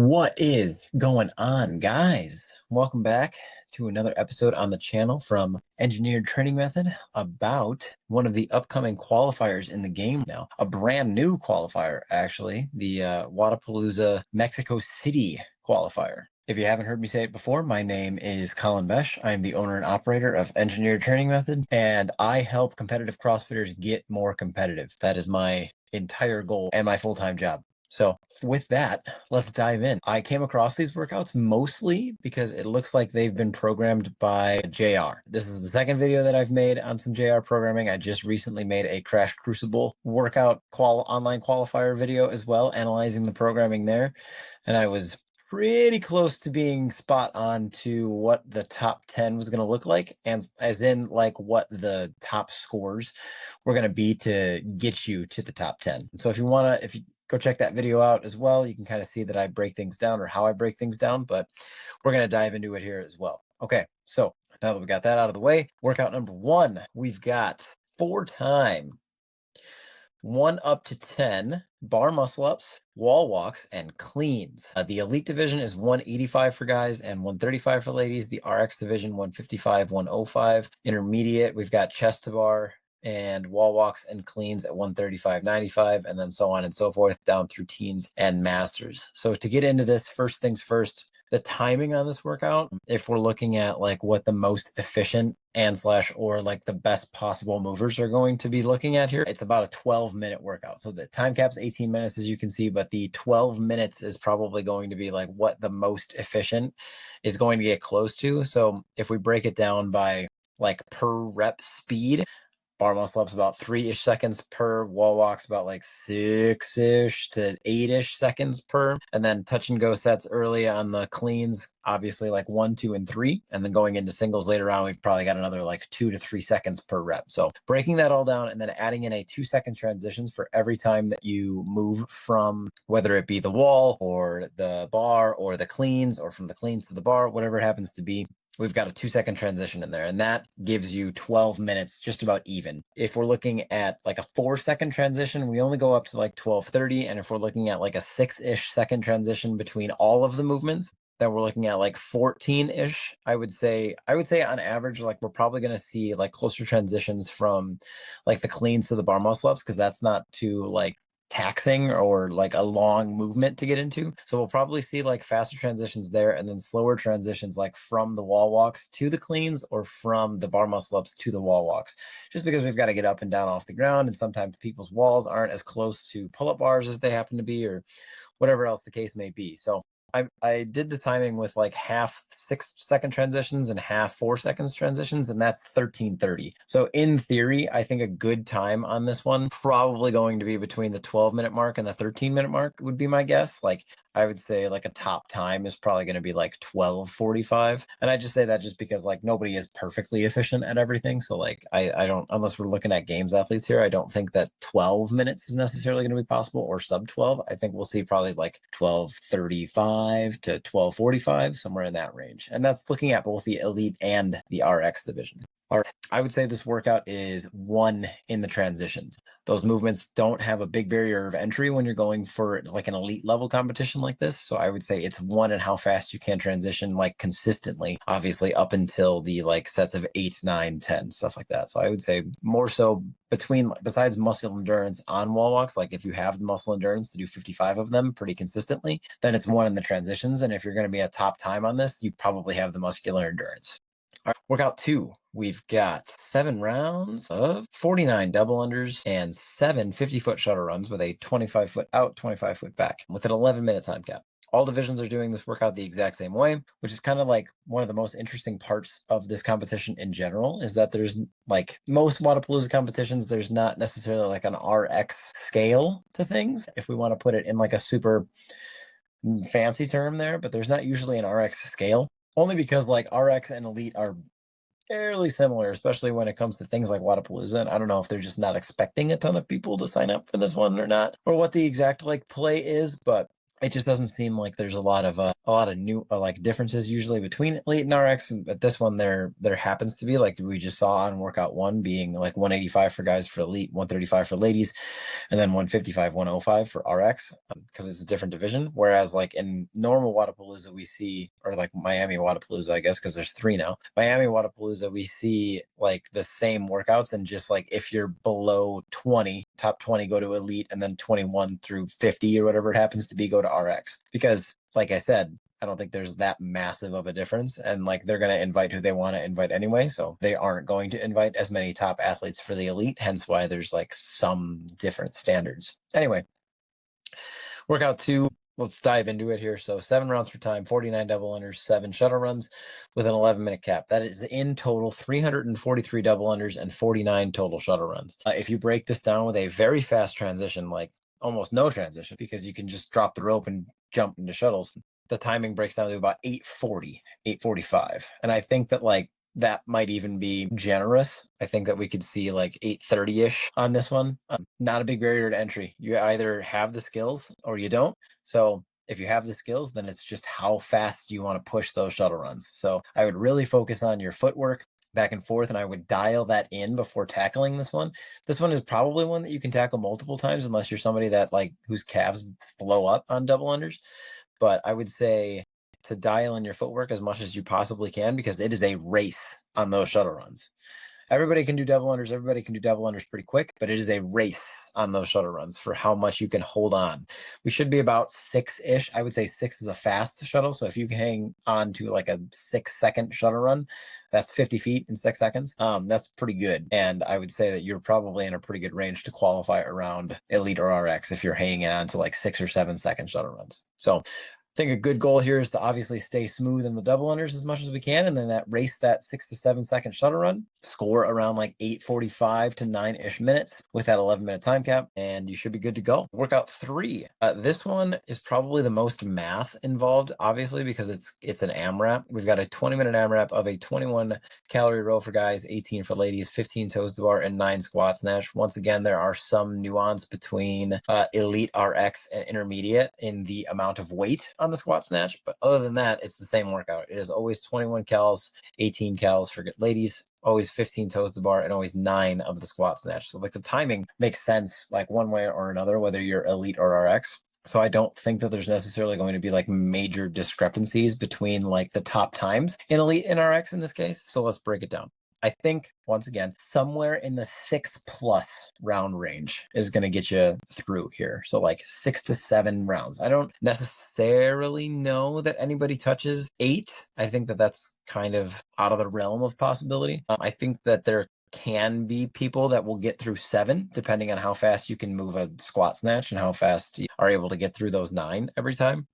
What is going on, guys? Welcome back to another episode on the channel from Engineered Training Method about one of the upcoming qualifiers in the game now. A brand new qualifier, actually, the Wodapalooza Mexico City qualifier. If you haven't heard me say it before, my name is Colin. I'm the owner and operator of Engineered Training Method, and I help competitive CrossFitters get more competitive. That is my entire goal and my full-time job. So with that, let's dive in. I came across these workouts mostly because it looks like they've been programmed by JR. This is the second video that I've made on some JR programming. I just recently made a Crash Crucible workout online qualifier video as well, analyzing the programming there. And I was pretty close to being spot on to what the top 10 was going to look like, and as in like what the top scores were going to be to get you to the top 10. So if you go check that video out as well, you can kind of see that I break things down, or how I break things down, but we're going to dive into it here as well. Okay, so now that we got that out of the way, workout number one, we've got 4-time 1 up to 10 bar muscle ups, wall walks, and cleans. The elite division is 185 for guys and 135 for ladies. The RX division 155, 105. Intermediate, we've got chest to bar and wall walks and cleans at 135, 95, and then so on and so forth down through teens and masters. So to get into this, first things first, the timing on this workout, if we're looking at like what the most efficient or like the best possible movers are going to be looking at here, it's about a 12-minute workout. So the time cap's 18 minutes, as you can see, but the 12 minutes is probably going to be like what the most efficient is going to get close to. So if we break it down by like per rep speed, bar muscle ups about 3-ish seconds per, wall walks about like 6-ish to 8-ish seconds per, and then touch and go sets early on the cleans, obviously like 1, 2, and 3, and then going into singles later on, we've probably got another like 2 to 3 seconds per rep. So breaking that all down and then adding in a 2-second transitions for every time that you move from, whether it be the wall or the bar or the cleans, or from the cleans to the bar, whatever it happens to be, we've got a 2-second transition in there, and that gives you 12 minutes, just about even. If we're looking at like a 4-second transition, we only go up to like 12:30. And if we're looking at like a 6-ish second transition between all of the movements, then we're looking at like 14-ish. I would say on average, like we're probably going to see like closer transitions from like the cleans to the bar muscle ups, because that's not too like taxing or like a long movement to get into. So we'll probably see like faster transitions there, and then slower transitions like from the wall walks to the cleans, or from the bar muscle ups to the wall walks, just because we've got to get up and down off the ground, and sometimes people's walls aren't as close to pull-up bars as they happen to be, or whatever else the case may be. So I did the timing with like half 6-second transitions and half 4 seconds transitions, and that's 13:30. So in theory, I think a good time on this one probably going to be between the 12-minute mark and the 13-minute mark would be my guess. Like I would say like a top time is probably going to be like 12:45. And I just say that just because like nobody is perfectly efficient at everything. So like I don't, unless we're looking at games athletes here, I don't think that 12 minutes is necessarily going to be possible, or sub 12. I think we'll see probably like 12:35 to 12:45, somewhere in that range. And that's looking at both the elite and the RX division. I would say this workout is 1 in the transitions. Those movements don't have a big barrier of entry when you're going for like an elite level competition like this. So I would say it's 1 in how fast you can transition like consistently, obviously up until the like sets of 8, 9, 10, stuff like that. So I would say more so between, besides muscle endurance on wall walks, like if you have the muscle endurance to do 55 of them pretty consistently, then it's 1 in the transitions. And if you're going to be a top time on this, you probably have the muscular endurance. All right, workout 2, we've got 7 rounds of 49 double unders and 7 50-foot shuttle runs with a 25-foot out, 25-foot back, with an 11-minute time cap. All divisions are doing this workout the exact same way, which is kind of like one of the most interesting parts of this competition in general, is that there's like most Wodapalooza competitions, there's not necessarily like an RX scale to things, if we want to put it in like a super fancy term there, but there's not usually an RX scale. Only because like RX and elite are fairly similar, especially when it comes to things like Wodapalooza. And I don't know if they're just not expecting a ton of people to sign up for this one or not, or what the exact like play is, but it just doesn't seem like there's a lot of new like differences usually between elite and RX. But this one there happens to be, like we just saw on workout 1, being like 185 for guys for elite, 135 for ladies, and then 155, 105 for RX, because it's a different division. Whereas like in normal Wodapalooza we see, or like Miami Wodapalooza, I guess, because there's 3 now. Miami Wodapalooza, we see like the same workouts, and just like if you're below 20, top 20 go to elite, and then 21 through 50 or whatever it happens to be go to RX. Because like I said, I don't think there's that massive of a difference, and like they're going to invite who they want to invite anyway, so they aren't going to invite as many top athletes for the elite, hence why there's like some different standards. Anyway, workout 2, let's dive into it here. So 7 rounds for time, 49 double unders, 7 shuttle runs with an 11-minute cap. That is in total 343 double unders and 49 total shuttle runs. If you break this down with a very fast transition, like almost no transition, because you can just drop the rope and jump into shuttles, the timing breaks down to about 8:40, 8:45. And I think that like that might even be generous. I think that we could see like 8:30-ish on this one. Not a big barrier to entry. You either have the skills or you don't. So if you have the skills, then it's just how fast you want to push those shuttle runs. So I would really focus on your footwork back and forth, and I would dial that in before tackling this one. This one is probably one that you can tackle multiple times, unless you're somebody that like whose calves blow up on double unders. But I would say to dial in your footwork as much as you possibly can, because it is a race on those shuttle runs. Everybody can do double unders. Everybody can do double unders pretty quick, but it is a race on those shuttle runs for how much you can hold on. We should be about 6-ish. I would say 6 is a fast shuttle. So if you can hang on to like a 6-second shuttle run, that's 50 feet in 6 seconds. That's pretty good. And I would say that you're probably in a pretty good range to qualify around elite or RX if you're hanging on to like 6 or 7-second shuttle runs. So I think a good goal here is to obviously stay smooth in the double unders as much as we can, and then that race that 6 to 7-second shuttle run, score around like 8:45 to 9-ish minutes with that 11-minute time cap, and you should be good to go. Workout 3. This one is probably the most math involved, obviously, because it's an AMRAP. We've got a 20-minute AMRAP of a 21-calorie row for guys, 18 for ladies, 15 toes to bar, and 9 squat snatch. Once again, there are some nuance between elite, RX, and intermediate in the amount of weight on the squat snatch, but other than that, it's the same workout. It is always 21 cals, 18 cals for ladies, always 15 toes to bar, and always 9 of the squat snatch. So like the timing makes sense like one way or another, whether you're elite or RX. So I don't think that there's necessarily going to be like major discrepancies between like the top times in elite and RX in this case. So let's break it down. I think, once again, somewhere in the 6+ round range is going to get you through here. So like 6 to 7 rounds. I don't necessarily know that anybody touches 8. I think that that's kind of out of the realm of possibility. I think that there can be people that will get through 7, depending on how fast you can move a squat snatch and how fast you are able to get through those 9 every time,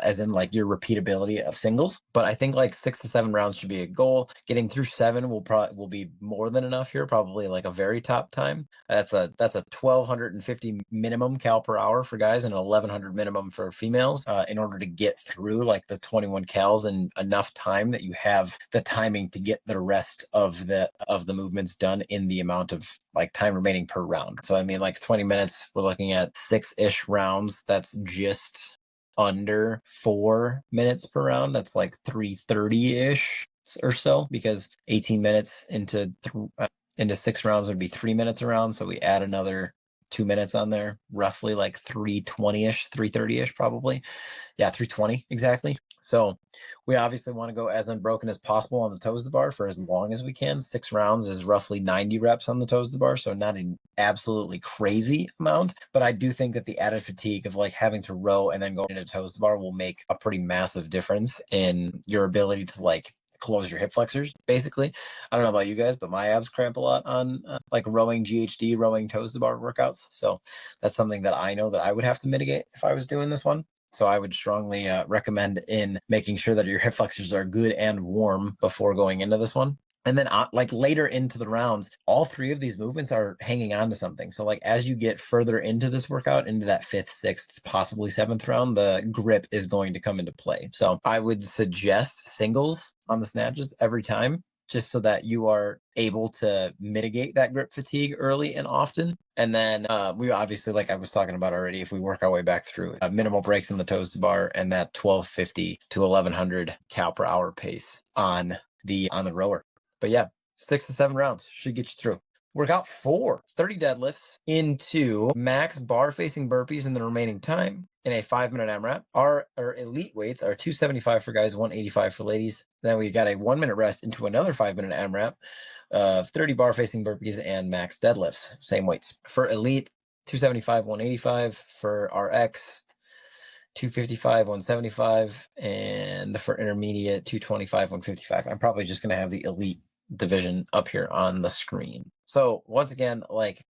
as in like your repeatability of singles. But I think like 6 to 7 rounds should be a goal. Getting through 7 will be more than enough here, probably like a very top time. That's a 1250 minimum cal per hour for guys and 1100 minimum for females, in order to get through like the 21 cals in enough time that you have the timing to get the rest of the movements done in the amount of like time remaining per round. So I mean, like 20 minutes, we're looking at 6-ish rounds. That's just under 4 minutes per round. That's like 3:30-ish or so, because 18 minutes into 6 rounds would be 3 minutes a round. So we add another 2 minutes on there, roughly like 3:20-ish, 3:30-ish probably. Yeah, 3:20 exactly. So we obviously want to go as unbroken as possible on the toes to bar for as long as we can. 6 rounds is roughly 90 reps on the toes to bar, so not an absolutely crazy amount. But I do think that the added fatigue of like having to row and then go into toes to bar will make a pretty massive difference in your ability to like close your hip flexors, basically. I don't know about you guys, but my abs cramp a lot on like rowing GHD, rowing toes to bar workouts. So that's something that I know that I would have to mitigate if I was doing this one. So I would strongly recommend in making sure that your hip flexors are good and warm before going into this one. And then like later into the rounds, all 3 of these movements are hanging on to something. So like as you get further into this workout, into that 5th, 6th, possibly 7th round, the grip is going to come into play. So I would suggest singles on the snatches every time. just so that you are able to mitigate that grip fatigue early and often. And then we obviously, like I was talking about already, if we work our way back through minimal breaks in the toes to bar and that 1250 to 1100 cal per hour pace on the rower. But yeah, 6 to 7 rounds should get you through. Workout 4, 30 deadlifts into max bar facing burpees in the remaining time in a 5-minute AMRAP. Our elite weights are 275 for guys, 185 for ladies. Then we got a 1-minute rest into another 5-minute AMRAP of 30 bar facing burpees and max deadlifts, same weights. For elite, 275, 185. For RX, 255, 175. And for intermediate, 225, 155. I'm probably just going to have the elite division up here on the screen. So once again, like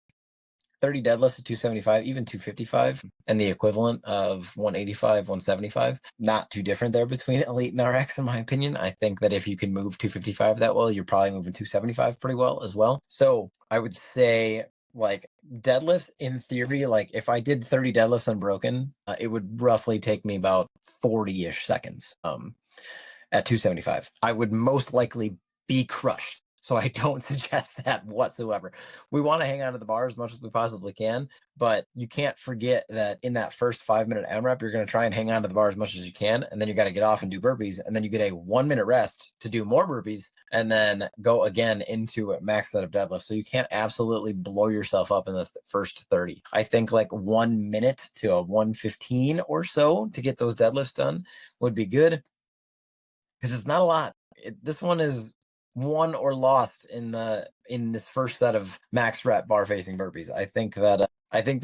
30 deadlifts at 275, even 255, and the equivalent of 185, 175. Not too different there between elite and RX, in my opinion. I think that if you can move 255 that well, you're probably moving 275 pretty well as well. So I would say, like, deadlifts in theory, like if I did 30 deadlifts unbroken, it would roughly take me about 40-ish seconds at 275. I would most likely be crushed. So I don't suggest that whatsoever. We want to hang on to the bar as much as we possibly can, but you can't forget that in that first 5-minute AMRAP, you're going to try and hang on to the bar as much as you can, and then you got to get off and do burpees, and then you get a 1-minute rest to do more burpees, and then go again into a max set of deadlifts. So you can't absolutely blow yourself up in the first 30. I think like 1 minute to a 1:15 or so to get those deadlifts done would be good, because it's not a lot. This one is won or lost in this first set of max rep bar facing burpees. I think that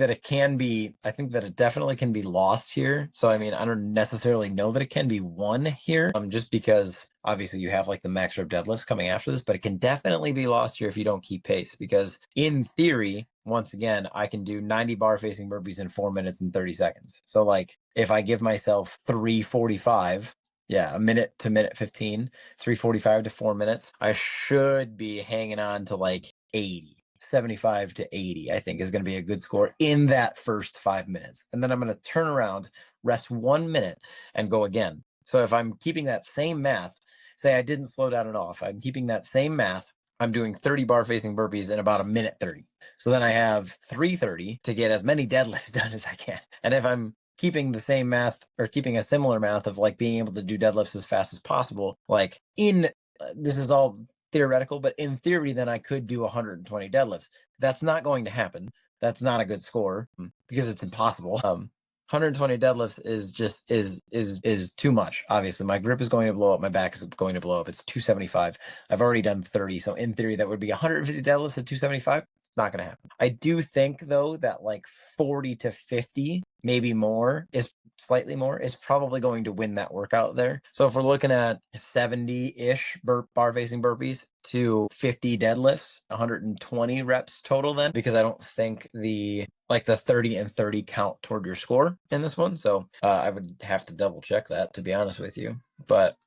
it definitely can be lost here. So I mean, I don't necessarily know that it can be won here, just because obviously you have like the max rep deadlifts coming after this, but it can definitely be lost here if you don't keep pace, because in theory, once again, I can do 90 bar facing burpees in 4 minutes and 30 seconds. So like if I give myself 3:45, yeah, a minute to minute 15, 3:45 to 4 minutes, I should be hanging on to like 80. 75 to 80, I think, is going to be a good score in that first 5 minutes. And then I'm going to turn around, rest 1 minute, and go again. So if I'm keeping that same math, say I didn't slow down at all, if I'm keeping that same math, I'm doing 30 bar facing burpees in about a minute 30. So then I have 3:30 to get as many deadlifts done as I can. And if I'm keeping the same math, or keeping a similar math of like being able to do deadlifts as fast as possible, like this is all theoretical, but in theory, then I could do 120 deadlifts. That's not going to happen. That's not a good score, because it's impossible. 120 deadlifts is too much. Obviously, my grip is going to blow up. My back is going to blow up. It's 275. I've already done 30. So in theory, that would be 150 deadlifts at 275. Not going to happen. I do think, though, that like 40 to 50, maybe more, is slightly more, is probably going to win that workout there. So if we're looking at 70-ish bar facing burpees to 50 deadlifts, 120 reps total then, because I don't think the 30 and 30 count toward your score in this one. So I would have to double check that, to be honest with you. But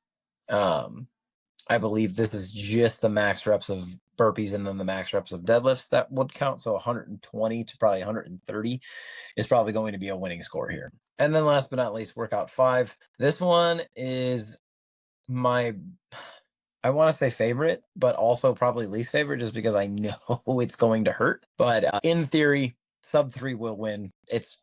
I believe this is just the max reps of burpees and then the max reps of deadlifts that would count. So 120 to probably 130 is probably going to be a winning score here. And then last but not least, workout 5. This one is my, I want to say favorite, but also probably least favorite, just because I know it's going to hurt. But in theory, sub 3 will win. It's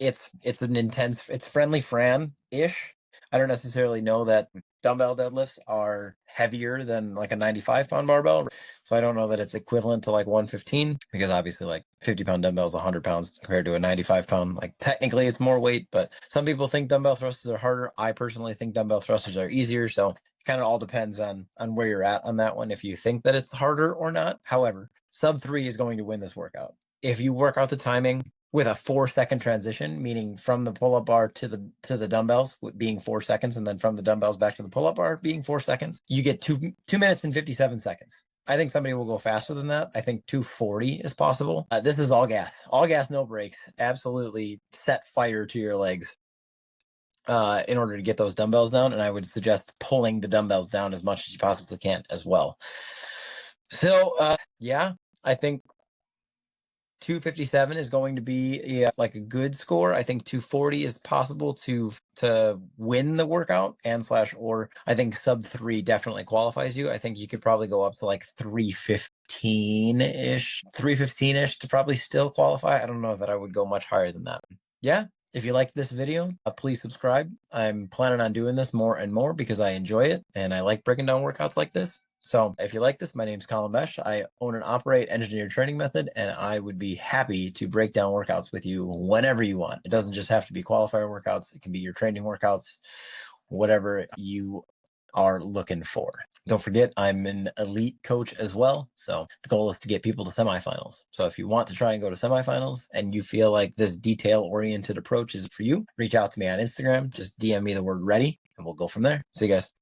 an intense, it's friendly Fran-ish. I don't necessarily know that dumbbell deadlifts are heavier than like a 95-pound barbell. So I don't know that it's equivalent to like 115, because obviously like 50-pound dumbbells, 100 pounds compared to a 95-pound. Like technically it's more weight, but some people think dumbbell thrusters are harder. I personally think dumbbell thrusters are easier. So it kind of all depends on where you're at on that one, if you think that it's harder or not. However, sub 3 is going to win this workout. If you work out the timing with a 4-second transition, meaning from the pull-up bar to the dumbbells being 4 seconds, and then from the dumbbells back to the pull-up bar being 4 seconds, you get 2 minutes and 57 seconds. I think somebody will go faster than that. I think 2:40 is possible. This is all gas, no brakes. Absolutely set fire to your legs in order to get those dumbbells down. And I would suggest pulling the dumbbells down as much as you possibly can as well. So yeah, I think 257 is going to be like a good score. I think 240 is possible to win the workout or I think sub 3 definitely qualifies you. I think you could probably go up to like 315-ish to probably still qualify. I don't know that I would go much higher than that. Yeah. If you liked this video, please subscribe. I'm planning on doing this more and more because I enjoy it and I like breaking down workouts like this. So if you like this, my name is Colin. I own and operate Engineered Training Method, and I would be happy to break down workouts with you whenever you want. It doesn't just have to be qualifier workouts. It can be your training workouts, whatever you are looking for. Don't forget, I'm an elite coach as well. So the goal is to get people to semifinals. So if you want to try and go to semifinals and you feel like this detail-oriented approach is for you, reach out to me on Instagram. Just DM me the word ready and we'll go from there. See you guys.